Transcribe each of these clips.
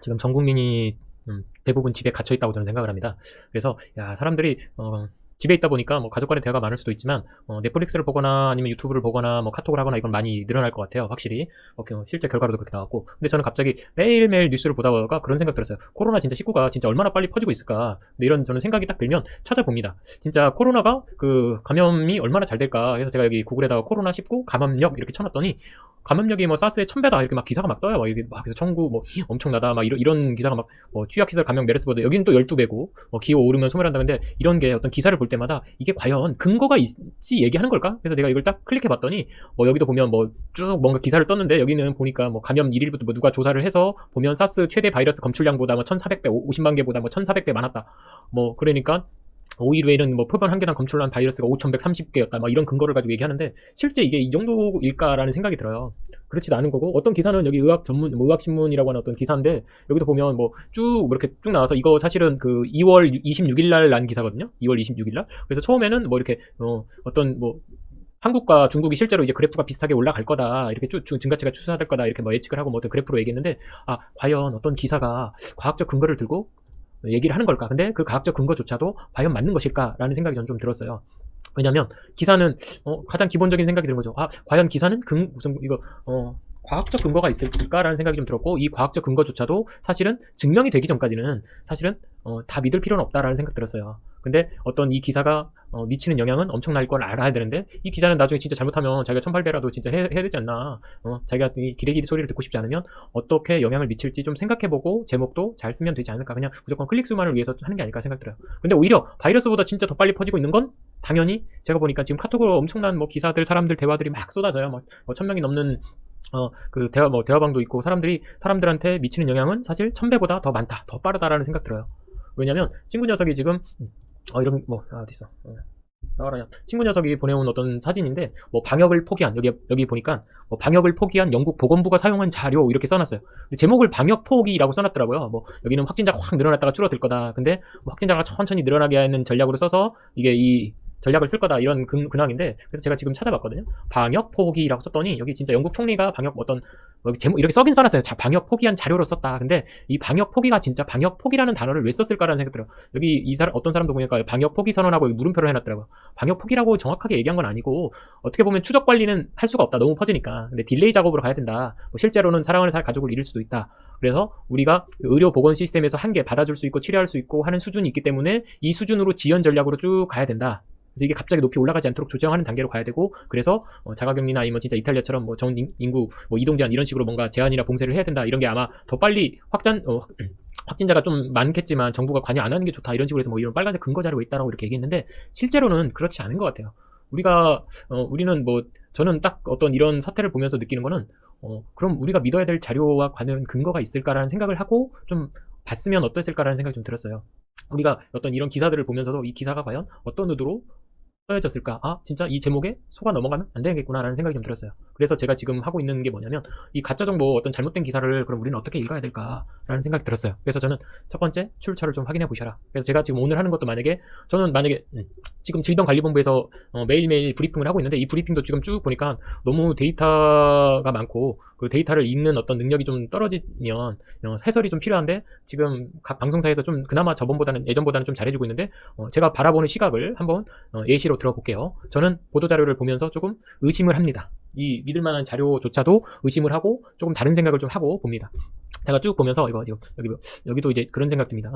지금 전 국민이 대부분 집에 갇혀 있다고 저는 생각을 합니다. 그래서 야, 사람들이 집에 있다 보니까 뭐 가족 간의 대화가 많을 수도 있지만 넷플릭스를 보거나 아니면 유튜브를 보거나 뭐 카톡을 하거나 이건 많이 늘어날 것 같아요. 확실히 실제 결과로도 그렇게 나왔고. 근데 저는 갑자기 매일매일 뉴스를 보다가 그런 생각 들었어요. 코로나 진짜 19가 진짜 얼마나 빨리 퍼지고 있을까. 근데 이런 저는 생각이 딱 들면 찾아봅니다. 진짜 코로나가 그 감염이 얼마나 잘 될까 해서 제가 여기 구글에다가 코로나 19 감염력 이렇게 쳐놨더니 감염력이 뭐 사스의 1000배다 이렇게 막 기사가 막 떠요. 막 이렇게 막 청구 뭐 엄청나다 막 이런 기사가 막 취약시설 감염 메르스보다 여기는 또 12배고 기호 오르면 소멸한다. 근데 이런 게 어떤 기사를 볼 때마다 이게 과연 근거가 있지 얘기하는 걸까? 그래서 내가 이걸 딱 클릭해 봤더니 여기도 보면 뭐 쭉 뭔가 기사를 떴는데 여기는 보니까 뭐 감염 1일부터 뭐 누가 조사를 해서 보면 사스 최대 바이러스 검출량보다 뭐 1400배 50만 개보다 뭐 1400배 많았다. 뭐 그러니까 5일 외에는 뭐 표본 한 개당 검출한 바이러스가 5130개였다. 막 이런 근거를 가지고 얘기하는데 실제 이게 이 정도일까라는 생각이 들어요. 그렇지도 않은 거고 어떤 기사는 여기 의학 전문 뭐 의학신문이라고 하는 어떤 기사인데 여기도 보면 뭐 쭉 이렇게 쭉 나와서 이거 사실은 그 2월 26일 날 난 기사거든요. 2월 26일 날. 그래서 처음에는 뭐 이렇게 어떤 뭐 한국과 중국이 실제로 이제 그래프가 비슷하게 올라갈 거다. 이렇게 쭉 증가치가 추세될 거다. 이렇게 뭐 예측을 하고 뭐 어떤 그래프로 얘기했는데 과연 어떤 기사가 과학적 근거를 들고 얘기를 하는 걸까? 근데 그 과학적 근거조차도 과연 맞는 것일까라는 생각이 전 좀 들었어요. 왜냐면 기사는 가장 기본적인 생각이 드는 거죠. 과연 기사는 과학적 근거가 있을까라는 생각이 좀 들었고 이 과학적 근거조차도 사실은 증명이 되기 전까지는 사실은 다 믿을 필요는 없다라는 생각 들었어요. 근데 어떤 이 기사가 미치는 영향은 엄청날 걸 알아야 되는데 이 기자는 나중에 진짜 잘못하면 자기가 1800라도 진짜 해야 되지 않나. 자기가 이 기레기리 소리를 듣고 싶지 않으면 어떻게 영향을 미칠지 좀 생각해보고 제목도 잘 쓰면 되지 않을까. 그냥 무조건 클릭수만을 위해서 하는 게 아닐까 생각 들어요. 근데 오히려 바이러스보다 진짜 더 빨리 퍼지고 있는 건 당연히 제가 보니까 지금 카톡으로 엄청난 뭐 기사들 사람들 대화들이 막 쏟아져요. 뭐 1000명이 넘는 그 대화방도 있고 사람들한테 미치는 영향은 사실 1000배보다 더 많다, 더 빠르다라는 생각 들어요. 왜냐면 친구 녀석이 지금 이런 어디 있어? 나와라. 친구 녀석이 보내온 어떤 사진인데 뭐 방역을 포기한 여기 보니까 뭐 방역을 포기한 영국 보건부가 사용한 자료 이렇게 써놨어요. 근데 제목을 방역 포기라고 써놨더라고요. 뭐 여기는 확진자가 확 늘어났다가 줄어들 거다. 근데 뭐 확진자가 천천히 늘어나게 하는 전략으로 써서 이게 이 전략을 쓸 거다 이런 근황인데 그래서 제가 지금 찾아봤거든요. 방역 포기라고 썼더니 여기 진짜 영국 총리가 방역 제목 이렇게 써긴 써놨어요. 방역 포기한 자료로 썼다. 근데 이 방역 포기가 진짜 방역 포기라는 단어를 왜 썼을까라는 생각 들어요. 여기 어떤 사람도 보니까 방역 포기 선언하고 물음표를 해놨더라고요. 방역 포기라고 정확하게 얘기한 건 아니고 어떻게 보면 추적 관리는 할 수가 없다. 너무 퍼지니까. 근데 딜레이 작업으로 가야 된다. 실제로는 사랑하는 가족을 잃을 수도 있다. 그래서 우리가 의료 보건 시스템에서 한 개 받아줄 수 있고 치료할 수 있고 하는 수준이 있기 때문에 이 수준으로 지연 전략으로 쭉 가야 된다. 그래서 이게 갑자기 높이 올라가지 않도록 조정하는 단계로 가야 되고 그래서 자가격리나 아니면 진짜 이탈리아처럼 뭐 전 인구 이동 제한 이런 식으로 뭔가 제한이나 봉쇄를 해야 된다. 이런 게 아마 더 빨리 확진자가 좀 많겠지만 정부가 관여 안 하는 게 좋다. 이런 식으로 해서 뭐 이런 빨간색 근거 자료가 있다라고 이렇게 얘기했는데 실제로는 그렇지 않은 것 같아요. 우리는 저는 딱 어떤 이런 사태를 보면서 느끼는 거는 그럼 우리가 믿어야 될 자료와 관련 근거가 있을까라는 생각을 하고 좀 봤으면 어땠을까라는 생각이 좀 들었어요. 우리가 어떤 이런 기사들을 보면서도 이 기사가 과연 어떤 의도로 써졌을까? 진짜 이 제목에 속아 넘어가면 안 되겠구나라는 생각이 좀 들었어요. 그래서 제가 지금 하고 있는 게 뭐냐면 이 가짜정보 어떤 잘못된 기사를 그럼 우리는 어떻게 읽어야 될까라는 생각이 들었어요. 그래서 저는 첫 번째 출처를 좀 확인해 보셔라. 그래서 제가 지금 오늘 하는 것도 만약에 지금 질병관리본부에서 매일매일 브리핑을 하고 있는데 이 브리핑도 지금 쭉 보니까 너무 데이터가 많고 그 데이터를 읽는 어떤 능력이 좀 떨어지면 해설이 좀 필요한데 지금 각 방송사에서 좀 그나마 예전보다는 좀 잘해주고 있는데 제가 바라보는 시각을 한번 예시로 들어볼게요. 저는 보도자료를 보면서 조금 의심을 합니다. 이 믿을만한 자료조차도 의심을 하고 조금 다른 생각을 좀 하고 봅니다. 제가 쭉 보면서 여기도 이제 그런 생각 듭니다.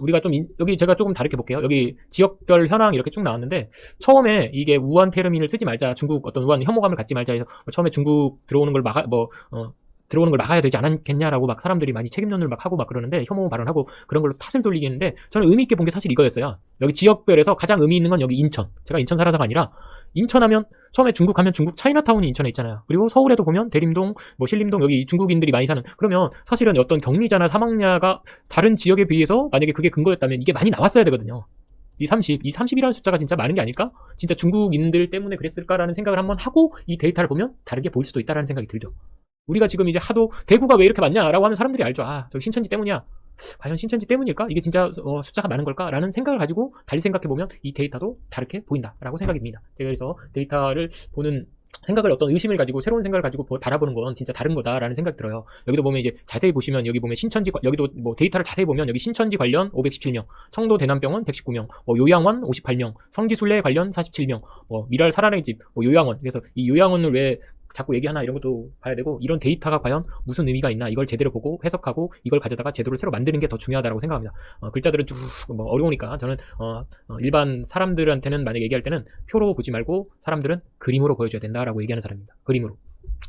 우리가 좀 여기 제가 조금 다르게 볼게요. 여기 지역별 현황 이렇게 쭉 나왔는데 처음에 이게 우한 폐렴인을 쓰지 말자, 중국 어떤 우한 혐오감을 갖지 말자 해서 처음에 중국 들어오는 걸 막아야 되지 않겠냐라고 막 사람들이 많이 책임론을 막 하고 막 그러는데 혐오 발언하고 그런 걸로 탓을 돌리게 했는데 저는 의미 있게 본 게 사실 이거였어요. 여기 지역별에서 가장 의미 있는 건 여기 인천. 제가 인천 살아서가 아니라 인천 하면 처음에 중국 가면 중국 차이나타운이 인천에 있잖아요. 그리고 서울에도 보면 대림동, 신림동 여기 중국인들이 많이 사는 그러면 사실은 어떤 격리자나 사망자가 다른 지역에 비해서 만약에 그게 근거였다면 이게 많이 나왔어야 되거든요. 이 30이라는 숫자가 진짜 많은 게 아닐까? 진짜 중국인들 때문에 그랬을까라는 생각을 한번 하고 이 데이터를 보면 다르게 보일 수도 있다라는 생각이 들죠. 우리가 지금 이제 하도 대구가 왜 이렇게 많냐라고 하면 사람들이 알죠. 저기 신천지 때문이야. 과연 신천지 때문일까? 이게 진짜 숫자가 많은 걸까? 라는 생각을 가지고 달리 생각해보면 이 데이터도 다르게 보인다라고 생각이 듭니다. 제가 그래서 데이터를 보는 생각을 어떤 의심을 가지고 새로운 생각을 가지고 바라보는 건 진짜 다른 거다라는 생각이 들어요. 여기도 보면 이제 자세히 보시면 여기 보면 신천지 여기도 뭐 데이터를 자세히 보면 여기 신천지 관련 517명, 청도 대남병원 119명, 뭐 요양원 58명, 성지순례 관련 47명, 뭐 미랄 살아나의 집, 뭐 요양원. 그래서 이 요양원을 왜 자꾸 얘기하나 이런 것도 봐야 되고 이런 데이터가 과연 무슨 의미가 있나 이걸 제대로 보고 해석하고 이걸 가져다가 제도를 새로 만드는 게 더 중요하다고 생각합니다. 글자들은 쭉 뭐 어려우니까 저는 일반 사람들한테는 만약에 얘기할 때는 표로 보지 말고 사람들은 그림으로 보여줘야 된다라고 얘기하는 사람입니다. 그림으로.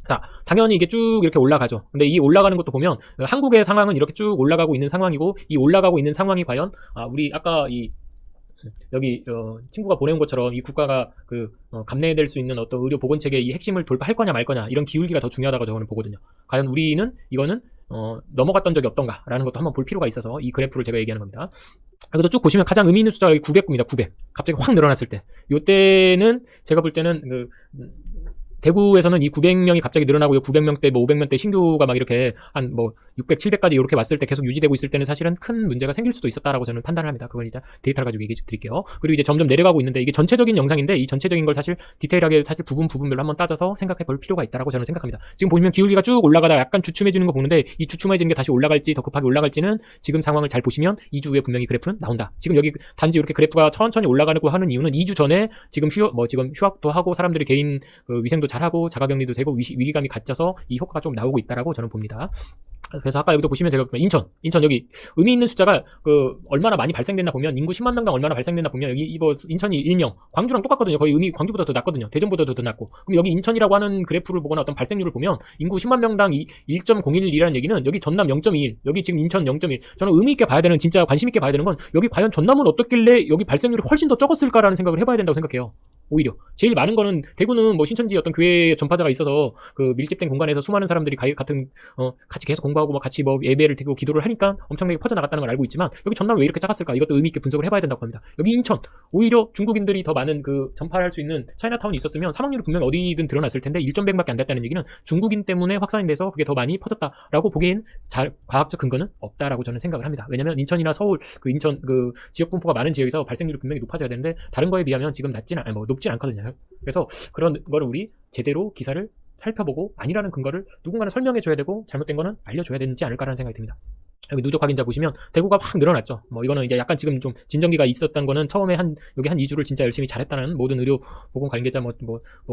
자, 당연히 이게 쭉 이렇게 올라가죠. 근데 이 올라가는 것도 보면 한국의 상황은 이렇게 쭉 올라가고 있는 상황이고 이 올라가고 있는 상황이 과연 우리 아까 여기 친구가 보내온 것처럼 이 국가가 감내될 수 있는 어떤 의료 보건 체계의 이 핵심을 돌파할 거냐 말 거냐 이런 기울기가 더 중요하다고 저는 보거든요. 과연 우리는 이거는 넘어갔던 적이 없던가라는 것도 한번 볼 필요가 있어서 이 그래프를 제가 얘기하는 겁니다. 여기도 쭉 보시면 가장 의미 있는 숫자가 909입니다. 900. 갑자기 확 늘어났을 때. 요때는 제가 볼 때는 대구에서는 이 900명이 갑자기 늘어나고 900명대, 뭐 500명대 신규가 막 이렇게 한 뭐 600, 700까지 이렇게 왔을 때 계속 유지되고 있을 때는 사실은 큰 문제가 생길 수도 있었다라고 저는 판단을 합니다. 그건 이제 데이터를 가지고 얘기해 드릴게요. 그리고 이제 점점 내려가고 있는데 이게 전체적인 영상인데 이 전체적인 걸 사실 디테일하게 사실 부분별로 한번 따져서 생각해 볼 필요가 있다라고 저는 생각합니다. 지금 보시면 기울기가 쭉 올라가다 약간 주춤해지는 거 보는데 이 주춤해지는 게 다시 올라갈지 더 급하게 올라갈지는 지금 상황을 잘 보시면 2주 후에 분명히 그래프는 나온다. 지금 여기 단지 이렇게 그래프가 천천히 올라가고 하는 이유는 2주 전에 지금 지금 휴학도 하고 사람들이 개인 위생도 잘하고 자가격리도 되고 위기감이 갖져서 이 효과가 좀 나오고 있다라고 저는 봅니다. 그래서 아까 여기도 보시면 제가 인천 여기 의미 있는 숫자가 얼마나 많이 발생됐나 보면 인구 10만 명당 얼마나 발생됐나 보면 여기 인천이 1명, 광주랑 똑같거든요. 거의 광주보다 더 낮거든요. 대전보다 더 낮고. 그럼 여기 인천이라고 하는 그래프를 보거나 어떤 발생률을 보면 인구 10만 명당 1.011이라는 얘기는 여기 전남 0.21, 여기 지금 인천 0.1. 저는 의미 있게 봐야 되는 진짜 관심 있게 봐야 되는 건 여기 과연 전남은 어떻길래 여기 발생률이 훨씬 더 적었을까라는 생각을 해봐야 된다고 생각해요. 오히려 제일 많은 거는 대구는 뭐 신천지 어떤 교회 전파자가 있어서 밀집된 공간에서 수많은 사람들이 같이 계속 공부하고 같이 예배를 드리고 기도를 하니까 엄청나게 퍼져나갔다는 걸 알고 있지만 여기 전남은 왜 이렇게 작았을까? 이것도 의미 있게 분석을 해봐야 된다고 합니다. 여기 인천 오히려 중국인들이 더 많은 전파를 할 수 있는 차이나타운이 있었으면 사망률이 분명히 어디든 드러났을 텐데 1.100밖에 안 됐다는 얘기는 중국인 때문에 확산이 돼서 그게 더 많이 퍼졌다라고 보기엔 과학적 근거는 없다라고 저는 생각을 합니다. 왜냐면 인천이나 서울 인천 지역 분포가 많은 지역에서 발생률이 분명히 높아져야 되는데 다른 거에 비하면 지금 높진 않거든요. 그래서 그런 거를 우리 제대로 기사를 살펴보고 아니라는 근거를 누군가는 설명해 줘야 되고 잘못된 거는 알려줘야 되지 않을까라는 생각이 듭니다. 여기 누적 확인자 보시면 대구가 확 늘어났죠. 이거는 이제 약간 지금 좀 진정기가 있었던 거는 처음에 여기 한 2주를 진짜 열심히 잘했다는 모든 의료 보건 관계자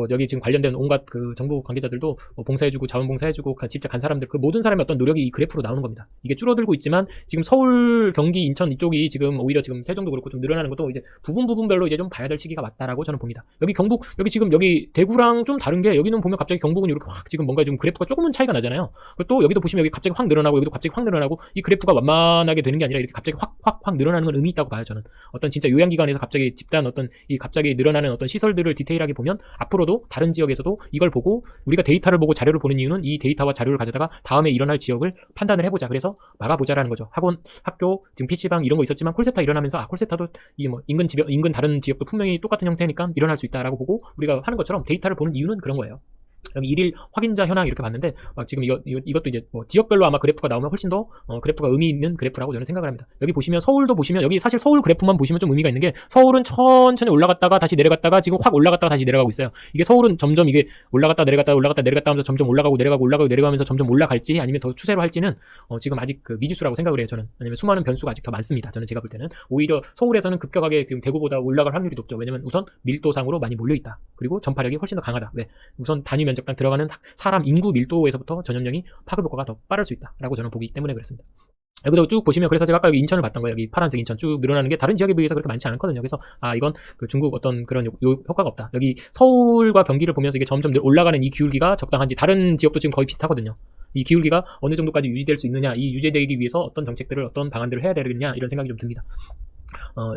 여기 지금 관련된 온갖 정부 관계자들도 봉사해주고 자원봉사해주고 직접 간 사람들 모든 사람의 어떤 노력이 이 그래프로 나오는 겁니다. 이게 줄어들고 있지만 지금 서울, 경기, 인천 이쪽이 지금 오히려 지금 세종도 그렇고 좀 늘어나는 것도 이제 부분별로 이제 좀 봐야 될 시기가 맞다라고 저는 봅니다. 여기 경북 여기 대구랑 좀 다른 게 여기는 보면 갑자기 경북은 이렇게 확 지금 뭔가 좀 그래프가 조금은 차이가 나잖아요. 또 여기도 보시면 여기 갑자기 확 늘어나고 여기도 갑자기 확 늘어나고 이 그래프가 완만하게 되는 게 아니라 이렇게 갑자기 확 늘어나는 건 의미 있다고 봐요. 저는 어떤 진짜 요양기관에서 갑자기 집단 갑자기 늘어나는 어떤 시설들을 디테일하게 보면 앞으로도 다른 지역에서도 이걸 보고 우리가 데이터를 보고 자료를 보는 이유는 이 데이터와 자료를 가져다가 다음에 일어날 지역을 판단을 해보자. 그래서 막아보자라는 거죠. 학원, 학교, 지금 PC방 이런 거 있었지만 콜센터 일어나면서 콜센터도 이게 인근 다른 지역도 분명히 똑같은 형태니까 일어날 수 있다라고 보고 우리가 하는 것처럼 데이터를 보는 이유는 그런 거예요. 여기 1일 확인자 현황 이렇게 봤는데 지금 이것도 이제 지역별로 아마 그래프가 나오면 훨씬 더 그래프가 의미 있는 그래프라고 저는 생각을 합니다. 여기 보시면 서울도 보시면 여기 사실 서울 그래프만 보시면 좀 의미가 있는 게 서울은 천천히 올라갔다가 다시 내려갔다가 지금 확 올라갔다가 다시 내려가고 있어요. 이게 서울은 점점 이게 올라갔다 내려갔다 하면서 점점 올라가고 내려가면서 점점 올라갈지 아니면 더 추세로 할지는 지금 아직 미지수라고 생각을 해요. 저는. 왜냐면 수많은 변수가 아직 더 많습니다. 저는 제가 볼 때는 오히려 서울에서는 급격하게 지금 대구보다 올라갈 확률이 높죠. 왜냐면 우선 밀도상으로 많이 몰려있다. 그리고 전파력이 훨씬 더 강하다. 왜? 우선 단위 면적당 들어가는 사람 인구 밀도에서부터 전염력이 파급 효과가 더 빠를 수 있다라고 저는 보기 때문에 그렇습니다. 여기도 쭉 보시면 그래서 제가 아까 여기 인천을 봤던 거예요. 여기 파란색 인천 쭉 늘어나는 게 다른 지역에 비해서 그렇게 많지 않거든요. 그래서 이건 중국 어떤 그런 효과가 없다. 여기 서울과 경기를 보면서 이게 점점 올라가는 이 기울기가 적당한지 다른 지역도 지금 거의 비슷하거든요. 이 기울기가 어느 정도까지 유지될 수 있느냐, 이 유지되기 위해서 어떤 정책들을 어떤 방안들을 해야 되느냐 이런 생각이 좀 듭니다.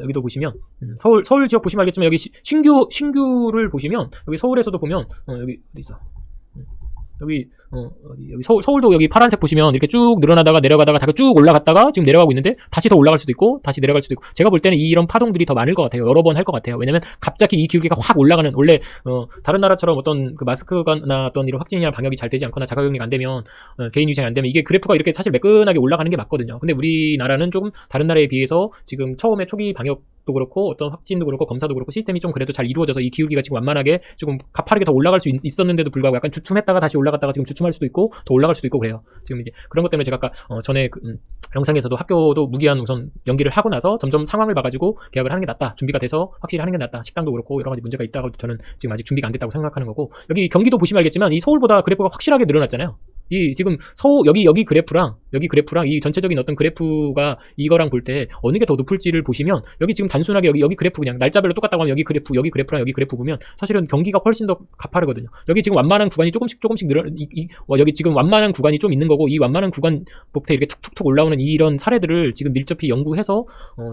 여기도 보시면 서울 지역 보시면 알겠지만 여기 신규를 보시면 여기 서울에서도 보면 여기 어디 있어? 여기 서울도 여기 파란색 보시면 이렇게 쭉 늘어나다가 내려가다가 쭉 올라갔다가 지금 내려가고 있는데 다시 더 올라갈 수도 있고 다시 내려갈 수도 있고 제가 볼 때는 이런 파동들이 더 많을 것 같아요. 여러 번 할 것 같아요. 왜냐면 갑자기 이 기울기가 확 올라가는 원래 다른 나라처럼 어떤 마스크나 어떤 이런 확진이나 방역이 잘 되지 않거나 자가격리가 안 되면 개인 유생이 안 되면 이게 그래프가 이렇게 사실 매끈하게 올라가는 게 맞거든요. 근데 우리나라는 조금 다른 나라에 비해서 지금 처음에 초기 방역 도 그렇고 어떤 확진도 그렇고 검사도 그렇고 시스템이 좀 그래도 잘 이루어져서 이 기울기가 지금 완만하게 조금 가파르게 더 올라갈 수 있었는데도 불구하고 약간 주춤했다가 다시 올라갔다가 지금 주춤할 수도 있고 더 올라갈 수도 있고 그래요. 지금 이제 그런 것 때문에 제가 아까 전에 영상에서도 학교도 무기한 우선 연기를 하고 나서 점점 상황을 봐가지고 계약을 하는 게 낫다, 준비가 돼서 확실히 하는 게 낫다, 식당도 그렇고 여러 가지 문제가 있다고 저는 지금 아직 준비가 안 됐다고 생각하는 거고, 여기 경기도 보시면 알겠지만 이 서울보다 그래프가 확실하게 늘어났잖아요. 이 지금 여기 그래프랑 이 전체적인 어떤 그래프가 이거랑 볼 때 어느 게 더 높을지를 보시면, 여기 지금 단순하게 여기 그래프 그냥 날짜별로 똑같다고 하면 여기 그래프랑 여기 그래프 보면 사실은 경기가 훨씬 더 가파르거든요. 여기 지금 완만한 구간이 조금씩 여기 지금 완만한 구간이 좀 있는 거고, 이 완만한 구간부터 이렇게 툭툭툭 올라오는 이런 사례들을 지금 밀접히 연구해서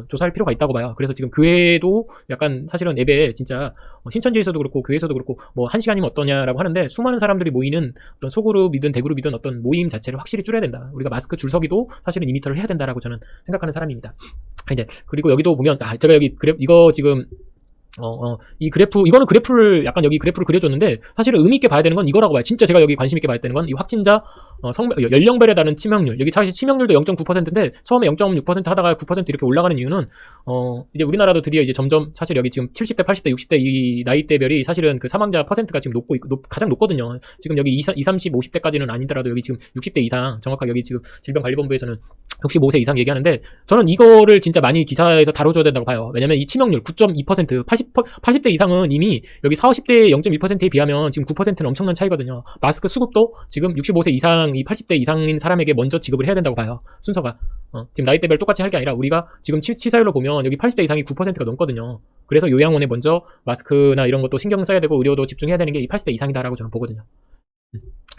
조사할 필요가 있다고 봐요. 그래서 지금 교회도 약간 사실은 앱에 진짜 신천지에서도 그렇고 교회에서도 그렇고 뭐 1시간이면 어떠냐라고 하는데, 수많은 사람들이 모이는 어떤 소그룹이든 대그룹이든 어떤 모임 자체를 확실히 줄여야 된다. 우리가 마스크 줄서기도 사실은 2m를 해야 된다라고 저는 생각하는 사람입니다. 이제 그리고 여기도 보면 제가 여기 이거 지금 이 그래프, 이거는 그래프를 약간 여기 그래프를 그려줬는데, 사실은 의미 있게 봐야 되는 건 이거라고 봐요. 진짜 제가 여기 관심 있게 봐야 되는 건 이 확진자 연령별에 따른 치명률. 여기 사실 치명률도 0.9%인데 처음에 0.6% 하다가 9% 이렇게 올라가는 이유는 이제 우리나라도 드디어 이제 점점 사실 여기 지금 70대, 80대, 60대 이 나이대별이 사실은 그 사망자 퍼센트가 지금 가장 높거든요. 지금 여기 20, 30, 50대까지는 아니더라도 여기 지금 60대 이상, 정확하게 여기 지금 질병관리본부에서는 65세 이상 얘기하는데, 저는 이거를 진짜 많이 기사에서 다뤄줘야 된다고 봐요. 왜냐면 이 치명률 9.2%, 80대 이상은 이미 여기 40, 50대의 0.2%에 비하면 지금 9%는 엄청난 차이거든요. 마스크 수급도 지금 65세 이상, 이 80대 이상인 사람에게 먼저 지급을 해야 된다고 봐요. 순서가. 지금 나이대별 똑같이 할 게 아니라, 우리가 지금 치사율로 보면 여기 80대 이상이 9%가 넘거든요. 그래서 요양원에 먼저 마스크나 이런 것도 신경 써야 되고 의료도 집중해야 되는 게 이 80대 이상이다라고 저는 보거든요.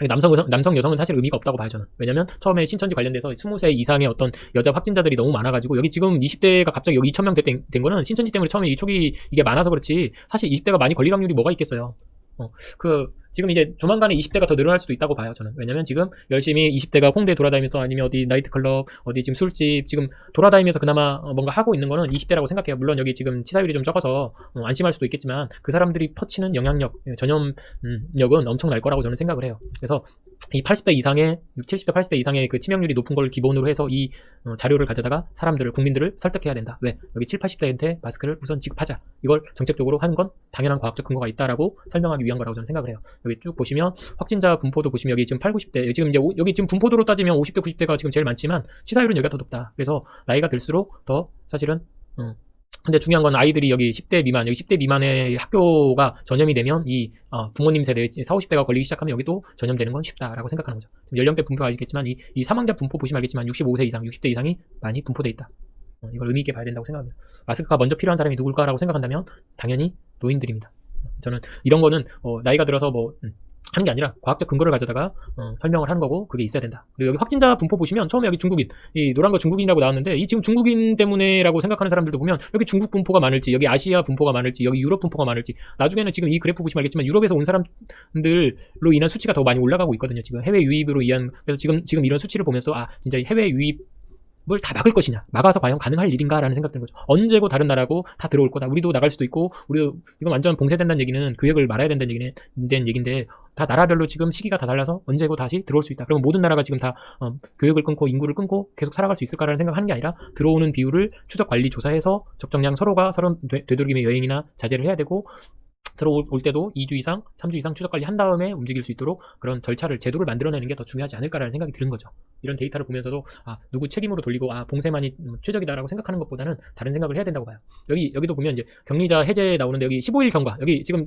남성, 여성은 사실 의미가 없다고 봐요, 저는. 왜냐면 처음에 신천지 관련돼서 20세 이상의 어떤 여자 확진자들이 너무 많아가지고, 여기 지금 20대가 갑자기 여기 2,000명 된 거는 신천지 때문에 처음에 이 초기 이게 많아서 그렇지, 사실 20대가 많이 걸릴 확률이 뭐가 있겠어요. 지금 이제 조만간에 20대가 더 늘어날 수도 있다고 봐요, 저는. 왜냐면 지금 열심히 20대가 홍대 돌아다니면서, 아니면 어디 나이트클럽, 어디 지금 술집 지금 돌아다니면서 그나마 뭔가 하고 있는 거는 20대라고 생각해요. 물론 여기 지금 치사율이 좀 적어서 안심할 수도 있겠지만, 그 사람들이 퍼치는 영향력, 전염력은 엄청날 거라고 저는 생각을 해요. 그래서 이 80대 이상의, 70대 80대 이상의 그 치명률이 높은 걸 기본으로 해서 이 자료를 가져다가 국민들을 설득해야 된다. 왜? 여기 7, 80대한테 마스크를 우선 지급하자. 이걸 정책적으로 하는 건 당연한 과학적 근거가 있다라고 설명하기 위한 거라고 저는 생각을 해요. 여기 쭉 보시면 확진자 분포도 보시면 여기 지금 8, 90대, 지금 이제 여기 지금 분포도로 따지면 50대, 90대가 지금 제일 많지만 치사율은 여기가 더 높다. 그래서 나이가 들수록 더 사실은 근데 중요한 건 아이들이 여기 10대 미만, 여기 10대 미만의 학교가 전염이 되면 이 부모님 세대 40, 50대가 걸리기 시작하면 여기도 전염되는 건 쉽다라고 생각하는 거죠. 연령대 분포가 알겠지만 이 사망자 분포 보시면 알겠지만 65세 이상, 60대 이상이 많이 분포돼 있다. 이걸 의미 있게 봐야 된다고 생각합니다. 마스크가 먼저 필요한 사람이 누굴까라고 생각한다면 당연히 노인들입니다. 저는 이런 거는 나이가 들어서 하는 게 아니라 과학적 근거를 가져다가 설명을 하는 거고, 그게 있어야 된다. 그리고 여기 확진자 분포 보시면 처음에 여기 중국인, 이 노란 거 중국인이라고 나왔는데, 이 지금 중국인 때문에라고 생각하는 사람들도 보면 여기 중국 분포가 많을지, 여기 아시아 분포가 많을지, 여기 유럽 분포가 많을지, 나중에는 지금 이 그래프 보시면 알겠지만 유럽에서 온 사람들로 인한 수치가 더 많이 올라가고 있거든요. 지금 해외 유입으로 인한. 그래서 지금 이런 수치를 보면서 진짜 해외 유입 을 다 막을 것이냐, 막아서 과연 가능할 일인가라는 생각 드는 거죠. 언제고 다른 나라고 다 들어올 거다. 우리도 나갈 수도 있고, 이건 완전 봉쇄된다는 얘기는 교역을 말아야 된다는 얘기인데, 다 나라별로 지금 시기가 다 달라서 언제고 다시 들어올 수 있다. 그러면 모든 나라가 지금 다 교역을 끊고 인구를 끊고 계속 살아갈 수 있을까라는 생각하는 게 아니라, 들어오는 비율을 추적 관리 조사해서 적정량 서로 되도록이면 여행이나 자제를 해야 되고, 들어올 때도 2주 이상, 3주 이상 추적 관리 한 다음에 움직일 수 있도록 그런 제도를 만들어내는 게 더 중요하지 않을까라는 생각이 드는 거죠. 이런 데이터를 보면서도 누구 책임으로 돌리고 봉쇄만이 최적이다라고 생각하는 것보다는 다른 생각을 해야 된다고 봐요. 여기도 보면 이제 격리자 해제 나오는데, 여기 15일 경과, 여기 지금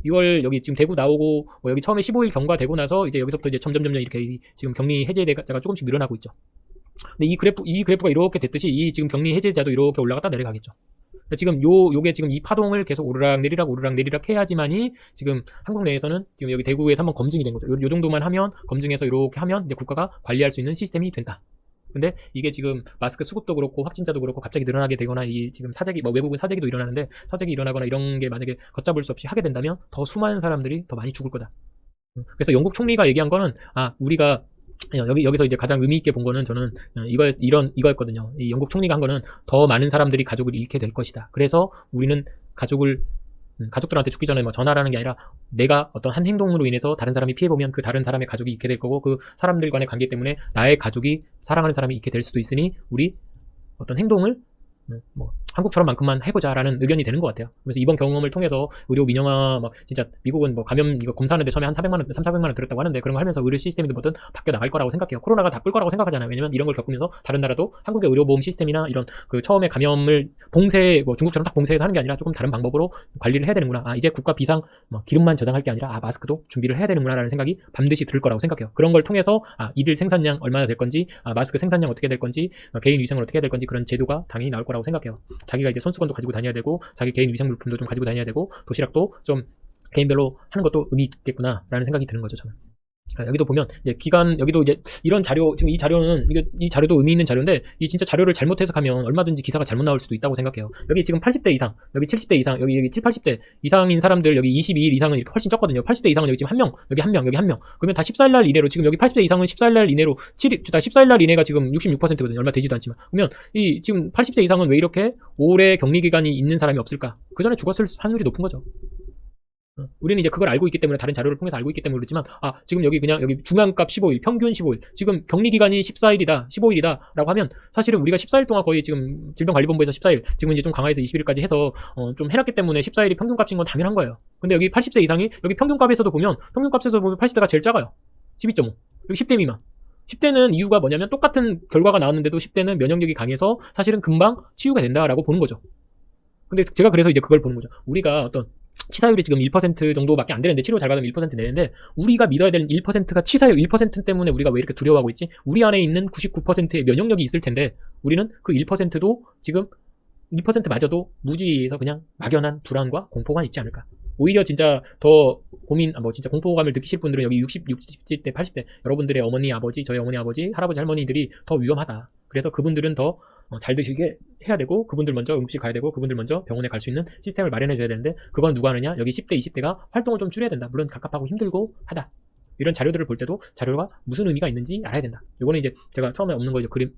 6월 여기 지금 대구 나오고, 여기 처음에 15일 경과 되고 나서 이제 여기서부터 이제 점점 이렇게 지금 격리 해제자가 조금씩 늘어나고 있죠. 근데 이 그래프가 이렇게 됐듯이 이 지금 격리 해제자도 이렇게 올라갔다 내려가겠죠. 지금 요게 지금 이 파동을 계속 오르락 내리락 해야지만이 지금 한국 내에서는 지금 여기 대구에서 한번 검증이 된 거죠. 요 정도만 하면, 검증해서 이렇게 하면 이제 국가가 관리할 수 있는 시스템이 된다. 근데 이게 지금 마스크 수급도 그렇고 확진자도 그렇고 갑자기 늘어나게 되거나, 이 지금 사재기, 외국은 사재기도 일어나는데, 사재기 일어나거나 이런 게 만약에 걷잡을 수 없이 하게 된다면 더 수많은 사람들이 더 많이 죽을 거다. 그래서 영국 총리가 얘기한 거는 우리가 여기서 이제 가장 의미 있게 본 거는, 저는 이거였거든요. 이 영국 총리가 한 거는 더 많은 사람들이 가족을 잃게 될 것이다. 그래서 우리는 가족들한테 죽기 전에 전화라는 게 아니라, 내가 어떤 한 행동으로 인해서 다른 사람이 피해보면 그 다른 사람의 가족이 잃게 될 거고, 그 사람들 간의 관계 때문에 나의 가족이, 사랑하는 사람이 잃게 될 수도 있으니, 우리 어떤 행동을 한국처럼만큼만 해보자라는 의견이 되는 것 같아요. 그래서 이번 경험을 통해서 의료 민영화 막 진짜 미국은 뭐 감염 이거 검사하는데 처음에 한 400만 원, 3, 400만 원 들었다고 하는데 그런 거 하면서 의료 시스템이든 뭐든 바뀌어 나갈 거라고 생각해요. 코로나가 다 끌 거라고 생각하잖아요. 왜냐면 이런 걸 겪으면서 다른 나라도 한국의 의료보험 시스템이나 이런 그 처음에 감염을 봉쇄 뭐 중국처럼 딱 봉쇄해서 하는 게 아니라 조금 다른 방법으로 관리를 해야 되는구나. 아 이제 국가 비상 뭐 기름만 저장할 게 아니라 아 마스크도 준비를 해야 되는구나라는 생각이 반드시 들 거라고 생각해요. 그런 걸 통해서 아 이들 생산량 얼마나 될 건지, 아 마스크 생산량 어떻게 될 건지, 개인 위생을 어떻게 해야 될 건지 그런 제도가 당연히 나올 거라고 생각해요. 자기가 이제 손수건도 가지고 다녀야 되고 자기 개인 위생 물품도 좀 가지고 다녀야 되고 도시락도 좀 개인별로 하는 것도 의미 있겠구나라는 생각이 드는 거죠 저는. 여기도 보면 이제 기간 여기도 이제 이런 자료 지금 이 자료는 이 자료도 의미 있는 자료인데 이 진짜 자료를 잘못 해석하면 얼마든지 기사가 잘못 나올 수도 있다고 생각해요. 여기 지금 80대 이상, 여기 70대 이상, 여기 7, 80대 이상인 사람들 여기 22일 이상은 이렇게 훨씬 적거든요. 80대 이상은 여기 지금 한 명, 여기 한 명, 여기 한 명. 그러면 다 14일 날 이내로 지금 여기 80대 이상은 14일 날 이내로 14일 날 이내가 지금 66%거든요. 얼마 되지도 않지만. 그러면 이 지금 80대 이상은 왜 이렇게 오래 격리 기간이 있는 사람이 없을까? 그 전에 죽었을 확률이 높은 거죠. 우리는 이제 그걸 알고 있기 때문에 다른 자료를 통해서 알고 있기 때문에 그렇지만 아 지금 여기 그냥 여기 중앙값 15일 평균 15일 지금 격리기간이 14일이다 15일이다 라고 하면 사실은 우리가 14일 동안 거의 지금 질병관리본부에서 14일 지금 이제 좀 강화해서 20일까지 해서 좀 해놨기 때문에 14일이 평균값인 건 당연한 거예요. 근데 여기 80세 이상이 여기 평균값에서도 보면 80대가 제일 작아요. 12.5 여기 10대 미만 10대는 이유가 뭐냐면 똑같은 결과가 나왔는데도 10대는 면역력이 강해서 사실은 금방 치유가 된다라고 보는 거죠. 근데 제가 그래서 이제 그걸 보는 거죠. 우리가 어떤 치사율이 지금 1% 정도밖에 안 되는데 치료 잘 받으면 1% 내는데 우리가 믿어야 되는 1%가 치사율 1% 때문에 우리가 왜 이렇게 두려워하고 있지? 우리 안에 있는 99%의 면역력이 있을 텐데 우리는 그 1%도 지금 1%마저도 무지에서 그냥 막연한 불안과 공포가 있지 않을까? 오히려 진짜 더 고민, 진짜 공포감을 느끼실 분들은 여기 60대, 80대 여러분들의 어머니, 아버지, 저희 어머니, 아버지, 할아버지, 할머니들이 더 위험하다. 그래서 그분들은 더 잘 드시게 해야 되고 그분들 먼저 응급실 가야 되고 그분들 먼저 병원에 갈 수 있는 시스템을 마련해 줘야 되는데 그건 누가 하느냐? 여기 10대, 20대가 활동을 좀 줄여야 된다. 물론 갑갑하고 힘들고 하다. 이런 자료들을 볼 때도 자료가 무슨 의미가 있는지 알아야 된다. 이거는 이제 제가 처음에 없는 거 이제 그림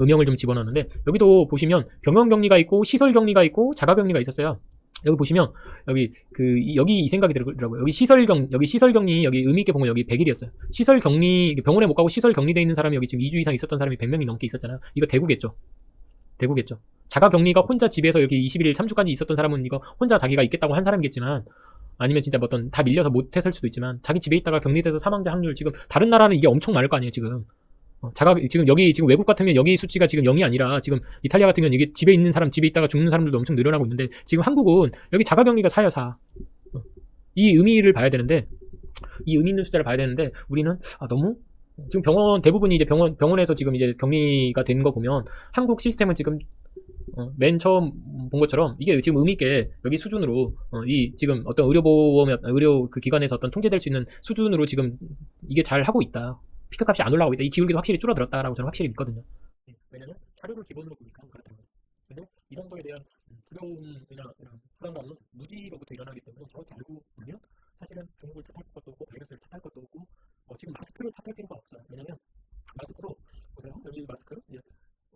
음영을 좀 집어넣었는데 여기도 보시면 병원 격리가 있고 시설 격리가 있고 자가 격리가 있었어요. 여기 보시면 여기 이 생각이 들더라고요. 여기 시설 격리 여기 의미 있게 보면 여기 100일이었어요. 시설 격리 병원에 못 가고 시설 격리돼 있는 사람이 여기 지금 2주 이상 있었던 사람이 100명이 넘게 있었잖아요. 이거 대구겠죠. 자가 격리가 혼자 집에서 여기 21일 3주까지 있었던 사람은 이거 혼자 자기가 있겠다고 한 사람이겠지만 아니면 진짜 뭐 어떤 다 밀려서 못했을 수도 있지만 자기 집에 있다가 격리돼서 사망자 확률 지금 다른 나라는 이게 엄청 많을 거 아니에요 지금. 지금 여기 지금 외국 같으면 여기 수치가 지금 0이 아니라 지금 이탈리아 같은 경우는 이게 집에 있는 사람 집에 있다가 죽는 사람들도 엄청 늘어나고 있는데 지금 한국은 여기 자가격리가 4야 4. 이 의미를 봐야 되는데 이 의미 있는 숫자를 봐야 되는데 우리는 너무 지금 병원 대부분이 이제 병원에서 지금 이제 격리가 된 거 보면 한국 시스템은 지금 맨 처음 본 것처럼 이게 지금 의미 있게 여기 수준으로 이 지금 어떤 의료 그 기관에서 어떤 통제될 수 있는 수준으로 지금 이게 잘 하고 있다. 피크값이 안 올라가고 있다. 이 기울기도 확실히 줄어들었다라고 저는 확실히 믿거든요. 왜냐면 자료를 기본으로 보니까 그렇다는 거죠. 근데 이런 거에 대한 두려움이나 이런 불안감은 무지로부터 일어나기 때문에 정확히 알고 보면 사실은 중국을 탓할 것도 없고 바이러스를 탓할 것도 없고 지금 마스크를 탓할 필요가 없어요. 왜냐면 마스크로 보세요. 여기 마스크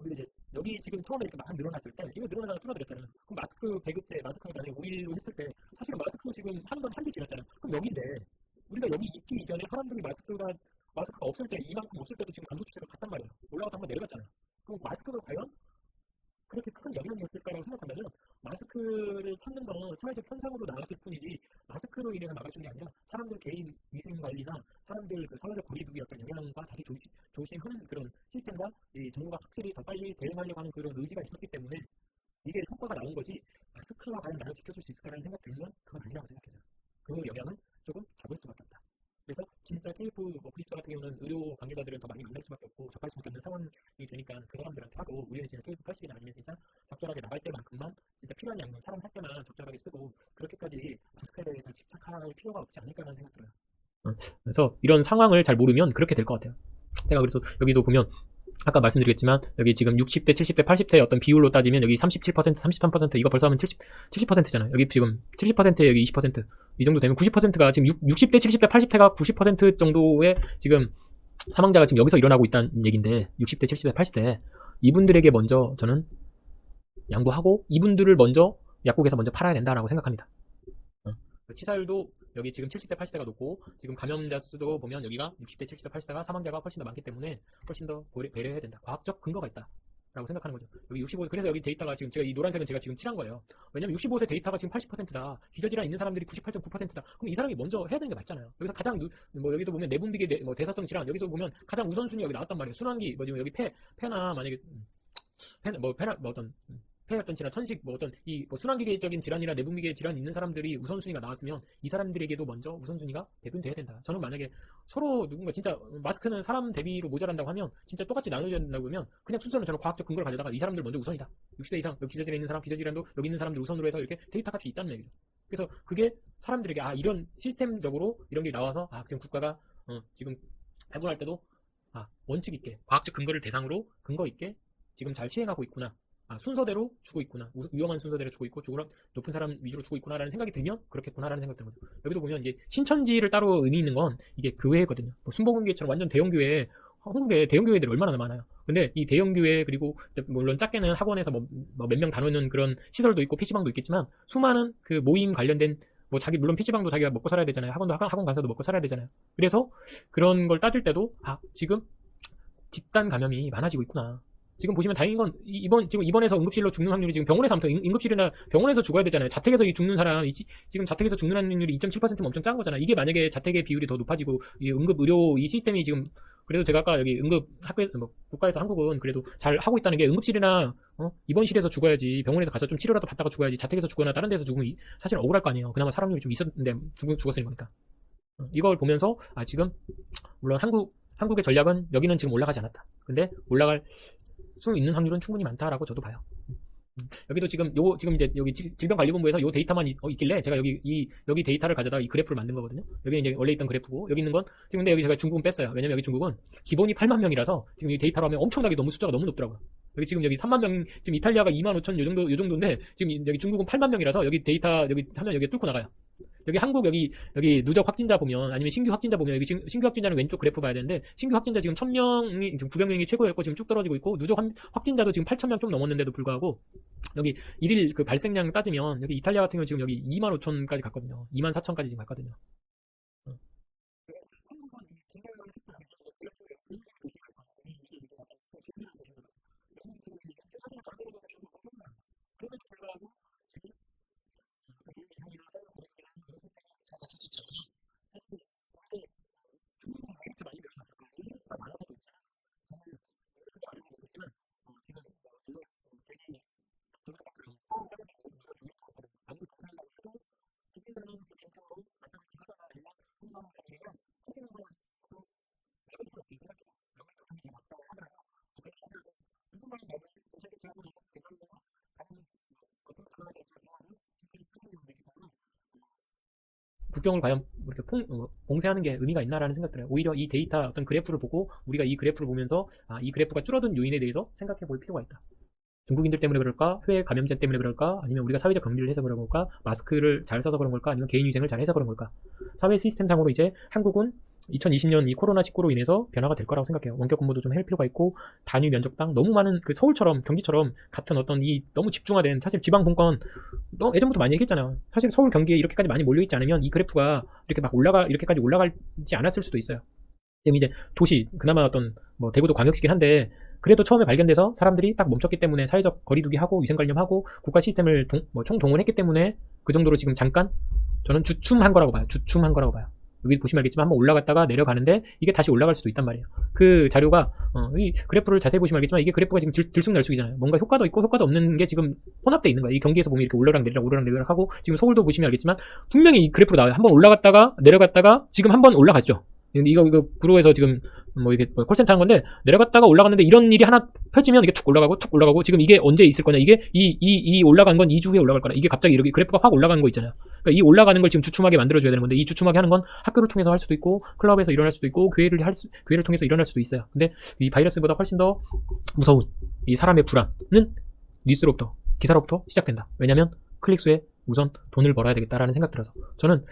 우리 이제 여기 지금 처음에 이렇게 막 늘어났을 때 이거 늘어나다가 줄어들었잖아요. 그럼 마스크 100일째 마스크가 만약에 5일로 했을 때 사실은 마스크 지금 하는 건 한 주 지났잖아요. 그럼 여기인데 우리가 여기 있기 이전에 사람들이 마스크가 없을 때 이만큼 없을 때도 지금 감소 추세가 같단 말이에요. 올라갔다 한번 내려갔잖아요. 그럼 마스크가 과연 그렇게 큰 영향이었을까라고 생각하면 마스크를 찾는 건 사회적 현상으로 나왔을 뿐이지 마스크로 인해서 막아준 게 아니라 사람들 개인 위생 관리나 사람들 그 사회적 거리두기 어떤 영향과 자기 조심하는 그런 시스템과 이 정부가 확실히 더 빨리 대응하려고 하는 그런 의지가 있었기 때문에 이게 효과가 나온 거지 마스크가 과연 나를 지켜줄 수 있을까라는 생각 들면 그건 아니라고 생각해요. 그 영향은 조금 적을 수밖에 없다. 그래서 진짜 KF 구입자 같은 경우는 의료 관계자들을 더 많이 만날 수밖에 없고 접할 수밖에 없는 상황이 되니까 그 사람들한테 하고 우리는 진짜 KF 80이나 아니면 진짜 적절하게 나갈 때만큼만 진짜 필요한 양을 사람 할 때만 적절하게 쓰고 그렇게까지 마스크에 대해서 집착할 필요가 없지 않을까라는 생각 들어요. 그래서 이런 상황을 잘 모르면 그렇게 될 것 같아요. 제가 그래서 여기도 보면 아까 말씀드리겠지만 여기 지금 60대, 70대, 80대의 어떤 비율로 따지면 여기 37%, 33% 이거 벌써 하면 70%잖아요. 여기 지금 70%에 여기 20%. 이 정도 되면 90%가 지금 60대, 70대, 80대가 90% 정도의 지금 사망자가 지금 여기서 일어나고 있다는 얘기인데 60대, 70대, 80대 이분들에게 먼저 저는 양보하고 이분들을 먼저 약국에서 먼저 팔아야 된다라고 생각합니다. 치사율도 여기 지금 70대 80대가 높고 지금 감염자 수도 보면 여기가 60대 70대 80대가 사망자가 훨씬 더 많기 때문에 훨씬 더 배려해야 된다. 과학적 근거가 있다. 라고 생각하는 거죠. 여기 65, 그래서 여기 데이터가 지금 제가 이 노란색은 제가 지금 칠한 거예요. 왜냐면 65세 데이터가 지금 80%다. 기저질환 있는 사람들이 98.9%다. 그럼 이 사람이 먼저 해야 되는 게 맞잖아요. 여기서 가장 뭐 여기도 보면 내분비계 뭐 대사성 질환 여기서 보면 가장 우선순위 여기 나왔단 말이에요. 순환기 뭐 지금 여기 폐나 만약에 폐나 뭐 어떤 폐였던 질환, 천식 뭐 어떤 이 뭐 순환기계적인 질환이나 내분비계 질환 있는 사람들이 우선순위가 나왔으면 이 사람들에게도 먼저 우선순위가 배분돼야 된다. 저는 만약에 서로 누군가 진짜 마스크는 사람 대비로 모자란다고 하면 진짜 똑같이 나눠져야 된다고 하면 그냥 순서는 저는 과학적 근거를 가져다가 이 사람들 먼저 우선이다. 60대 이상 여기 기저질환 있는 사람, 기저질환도 여기 있는 사람들 우선으로 해서 이렇게 데이터 값이 있다는 얘기죠. 그래서 그게 사람들에게 이런 시스템적으로 이런 게 나와서 지금 국가가 지금 배분할 때도 원칙 있게 과학적 근거를 대상으로 근거 있게 지금 잘 시행하고 있구나. 순서대로 주고 있구나. 위험한 순서대로 주고 있고 높은 사람 위주로 주고 있구나라는 생각이 들면 그렇겠구나라는 생각이 드는 거죠. 여기도 보면 이제 신천지를 따로 의미 있는 건 이게 교회거든요. 뭐 순복음교회처럼 완전 대형 교회, 한국에 대형 교회들이 얼마나 많아요. 근데 이 대형 교회 그리고 물론 작게는 학원에서 뭐 몇 명 다루는 그런 시설도 있고 PC방도 있겠지만 수많은 그 모임 관련된 뭐 물론 PC방도 자기가 먹고 살아야 되잖아요. 학원 간서도 먹고 살아야 되잖아요. 그래서 그런 걸 따질 때도 지금 집단 감염이 많아지고 있구나. 지금 보시면 다행인 건 이번에서 응급실로 죽는 확률이 지금 병원에서 아무튼 응급실이나 병원에서 죽어야 되잖아요. 자택에서 죽는 사람 지금 자택에서 죽는 확률이 2.7%면 엄청 작은 거잖아. 이게 만약에 자택의 비율이 더 높아지고 이 응급 의료 이 시스템이 지금 그래도 제가 아까 여기 응급 학교에서 국가에서 한국은 그래도 잘 하고 있다는 게 응급실이나 입원실에서 죽어야지 병원에서 가서 좀 치료라도 받다가 죽어야지 자택에서 죽거나 다른 데서 죽으면 사실 억울할 거 아니에요. 그나마 사람률이 좀 있었는데 죽었으니 거니까. 이걸 보면서 지금 물론 한국의 전략은 여기는 지금 올라가지 않았다. 근데 올라갈 수 있는 확률은 충분히 많다라고 저도 봐요. 여기도 지금 이제 여기 질병관리본부에서 요 데이터만 있길래 제가 여기 데이터를 가져다 이 그래프를 만든 거거든요. 여기는 이제 원래 있던 그래프고 여기 있는 건 지금 근데 여기 제가 중국은 뺐어요. 왜냐면 여기 중국은 기본이 8만 명이라서 지금 이 데이터로 하면 엄청나게 숫자가 너무 높더라고요. 여기 3만 명, 지금 이탈리아가 2만 5천 요 정도인데 지금 여기 중국은 8만 명이라서 여기 데이터 여기 하면 여기 뚫고 나가요. 여기 한국 여기 누적 확진자 보면 아니면 신규 확진자 보면 여기 신규 확진자는 왼쪽 그래프 봐야 되는데 신규 확진자 지금 1000명이 지금 900명이 최고였고 지금 쭉 떨어지고 있고 누적 확진자도 지금 8000명 좀 넘었는데도 불구하고 여기 일일 그 발생량 따지면 여기 이탈리아 같은 경우 지금 여기 2만 5천까지 갔거든요. 2만 4천까지 지금 갔거든요. 국경을 과연 이렇게 봉쇄하는 게 의미가 있나라는 생각 들어요. 오히려 이 데이터 어떤 그래프를 보고 우리가 이 그래프를 보면서 이 그래프가 줄어든 요인에 대해서 생각해 볼 필요가 있다. 중국인들 때문에 그럴까? 해외 감염자 때문에 그럴까? 아니면 우리가 사회적 격리를 해서 그런 걸까? 마스크를 잘 써서 그런 걸까? 아니면 개인위생을 잘 해서 그런 걸까? 사회 시스템상으로 이제 한국은 2020년 이 코로나19로 인해서 변화가 될 거라고 생각해요. 원격 근무도 좀 할 필요가 있고 단위 면적당 너무 많은 그 서울처럼 경기처럼 같은 어떤 이 너무 집중화된 사실 지방 분권 예전부터 많이 얘기했잖아요. 사실 서울 경기에 이렇게까지 많이 몰려있지 않으면 이 그래프가 이렇게 막 이렇게까지 올라가지 않았을 수도 있어요. 지금 이제 도시 그나마 어떤 뭐 대구도 광역시긴 한데 그래도 처음에 발견돼서 사람들이 딱 멈췄기 때문에 사회적 거리두기 하고 위생관념하고 국가 시스템을 총동원했기 때문에 그 정도로 지금 잠깐 저는 주춤한 거라고 봐요. 주춤한 거라고 봐요. 여기 보시면 알겠지만 한번 올라갔다가 내려가는데 이게 다시 올라갈 수도 있단 말이에요. 그 자료가 이 그래프를 자세히 보시면 알겠지만 이게 그래프가 지금 들쑥날쑥이잖아요. 뭔가 효과도 있고 효과도 없는 게 지금 혼합돼 있는 거예요. 이 경기에서 보면 이렇게 오르락 내리락 하고 지금 서울도 보시면 알겠지만 분명히 이 그래프로 나와요. 한번 올라갔다가 내려갔다가 지금 한번 올라갔죠. 이거 구로에서 지금 이게 콜센터 한 건데 내려갔다가 올라갔는데 이런 일이 하나 펴지면 이게 툭 올라가고 지금 이게 언제 있을 거냐. 이게 이 올라간 건 2주 후에 올라갈 거다. 이게 갑자기 이렇게 그래프가 확 올라가는 거 있잖아요. 그러니까 이 올라가는 걸 지금 주춤하게 만들어줘야 되는 건데 이 주춤하게 하는 건 학교를 통해서 할 수도 있고 클럽에서 일어날 수도 있고 교회를 통해서 일어날 수도 있어요. 근데 이 바이러스보다 훨씬 더 무서운 이 사람의 불안은 뉴스로부터 기사로부터 시작된다. 왜냐면 클릭수에 우선 돈을 벌어야 되겠다라는 생각 들어서 저는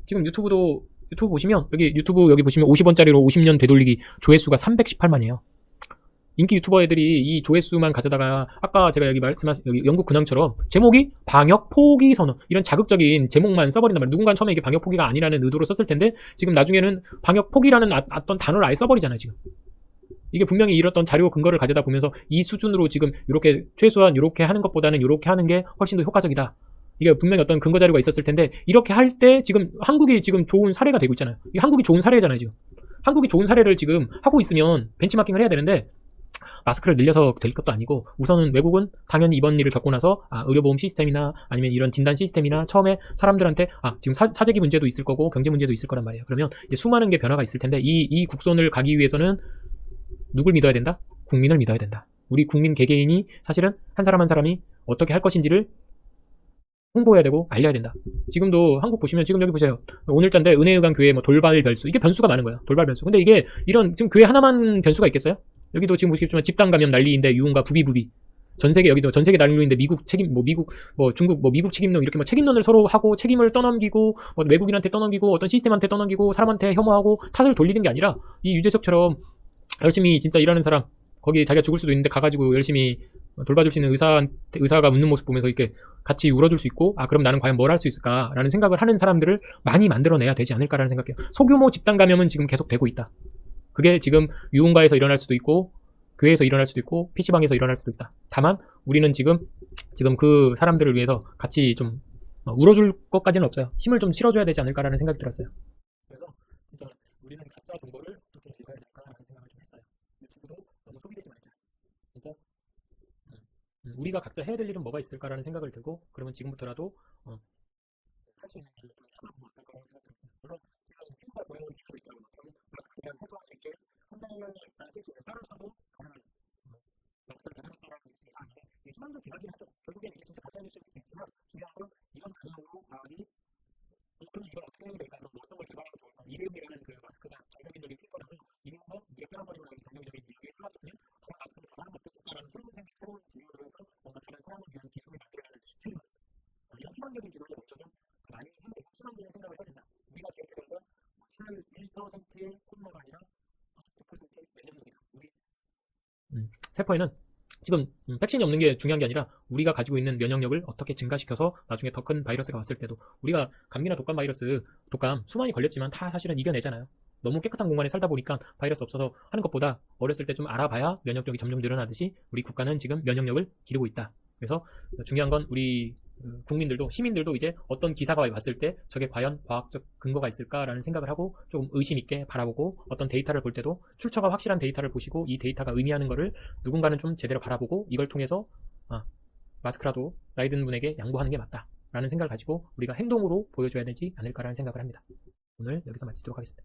지금 유튜브 보시면 여기 보시면 50원짜리로 50년 되돌리기 조회수가 318만이에요. 인기 유튜버 애들이 이 조회수만 가져다가 아까 제가 여기 말씀하신 여기 영국 근황처럼 제목이 방역 포기 선언 이런 자극적인 제목만 써버린단 말이에요. 누군가는 처음에 이게 방역 포기가 아니라는 의도로 썼을 텐데 지금 나중에는 방역 포기라는 어떤 단어를 아예 써버리잖아요. 지금 이게 분명히 이렇던 자료 근거를 가져다 보면서 이 수준으로 지금 이렇게 최소한 이렇게 하는 것보다는 이렇게 하는 게 훨씬 더 효과적이다. 이게 분명히 어떤 근거 자료가 있었을 텐데 이렇게 할 때 지금 한국이 지금 좋은 사례가 되고 있잖아요. 이게 한국이 좋은 사례잖아요, 지금. 한국이 좋은 사례를 지금 하고 있으면 벤치마킹을 해야 되는데 마스크를 늘려서 될 것도 아니고 우선은 외국은 당연히 이번 일을 겪고 나서 의료보험 시스템이나 아니면 이런 진단 시스템이나 처음에 사람들한테 지금 사재기 문제도 있을 거고 경제 문제도 있을 거란 말이에요. 그러면 이제 수많은 게 변화가 있을 텐데 이 국선을 가기 위해서는 누굴 믿어야 된다? 국민을 믿어야 된다. 우리 국민 개개인이 사실은 한 사람 한 사람이 어떻게 할 것인지를 홍보해야 되고 알려야 된다. 지금도 한국 보시면 지금 여기 보세요. 오늘자인데 은혜의관 교회 뭐 돌발 변수 이게 변수가 많은 거예요. 돌발 변수. 근데 이게 이런 지금 교회 하나만 변수가 있겠어요? 여기도 지금 보시겠지만 집단 감염 난리인데 유흥과 부비부비. 전 세계 여기도 전 세계 난리인데 미국 책임 뭐 미국 뭐 중국 뭐 미국 책임론 이렇게 뭐 책임론을 서로 하고 책임을 떠넘기고 뭐 외국인한테 떠넘기고 어떤 시스템한테 떠넘기고 사람한테 혐오하고 탓을 돌리는 게 아니라 이 유재석처럼 열심히 진짜 일하는 사람 거기 자기가 죽을 수도 있는데 가가지고 열심히 돌봐줄 수 있는 의사가 웃는 모습 보면서 이렇게 같이 울어줄 수 있고 그럼 나는 과연 뭘 할 수 있을까라는 생각을 하는 사람들을 많이 만들어내야 되지 않을까라는 생각해요. 소규모 집단 감염은 지금 계속 되고 있다. 그게 지금 유흥가에서 일어날 수도 있고 교회에서 일어날 수도 있고 PC방에서 일어날 수도 있다. 다만 우리는 지금 그 사람들을 위해서 같이 좀 울어줄 것까지는 없어요. 힘을 좀 실어줘야 되지 않을까라는 생각이 들었어요. 그래서 진짜 우리는 가짜 정보를 어떻게 읽어야 될까라는 생각을 좀 했어요. 유튜브도 너무 소비되지 말자. 진짜 우리가 각자 해야 될 일은 뭐가 있을까라는 생각을 들고 그러면 지금부터라도 할 수 있는 일을 좀 찾아보면 어떨까라는 생각이 들었어요. 물론 지금 친구가 보이는 기술이 있다는 것처럼 그냥 해소할 수 있게 한달령이 일단 쓸 수 있는 따라서도 가능한 마스크를 가능했다라는 게 이상한데 희망도 비하긴 하죠. 결국엔 이게 진짜 가짜 뉴스일 수도 있지만 중요한 건 이런 방향으로 과학이 그럼 이걸 어떻게 해야 될까? 그럼 어떤 걸 개발하면 좋을까? 이름이라는 그 마스크가 정상인들이 필 거라서 이름과 우리가 끊어버리고 나면 정상적인 이름이 사라졌으면 그런 마스크를 개발하면 어떻을까라는 새로운 질문을 해서 뭔가 다른 사람을 위한 기술을 만들어내는 질문 이런 희망적인 기술을 먼저 좀 많이 해야 되고 희망적인 생각을 해야 된다. 우리가 기억해야 되는 건 1%의 코로나가 아니라 99%의 면역력이다. 우리 세포에는 지금 백신이 없는 게 중요한 게 아니라 우리가 가지고 있는 면역력을 어떻게 증가시켜서 나중에 더 큰 바이러스가 왔을 때도 우리가 감기나 독감 바이러스 독감 수많이 걸렸지만 다 사실은 이겨내잖아요. 너무 깨끗한 공간에 살다 보니까 바이러스 없어서 하는 것보다 어렸을 때 좀 알아봐야 면역력이 점점 늘어나듯이 우리 국가는 지금 면역력을 기르고 있다. 그래서 중요한 건 우리 국민들도 시민들도 이제 어떤 기사가 왔을 때 저게 과연 과학적 근거가 있을까라는 생각을 하고 좀 의심 있게 바라보고 어떤 데이터를 볼 때도 출처가 확실한 데이터를 보시고 이 데이터가 의미하는 거를 누군가는 좀 제대로 바라보고 이걸 통해서 마스크라도 나이 든 분에게 양보하는 게 맞다라는 생각을 가지고 우리가 행동으로 보여줘야 되지 않을까라는 생각을 합니다. 오늘 여기서 마치도록 하겠습니다.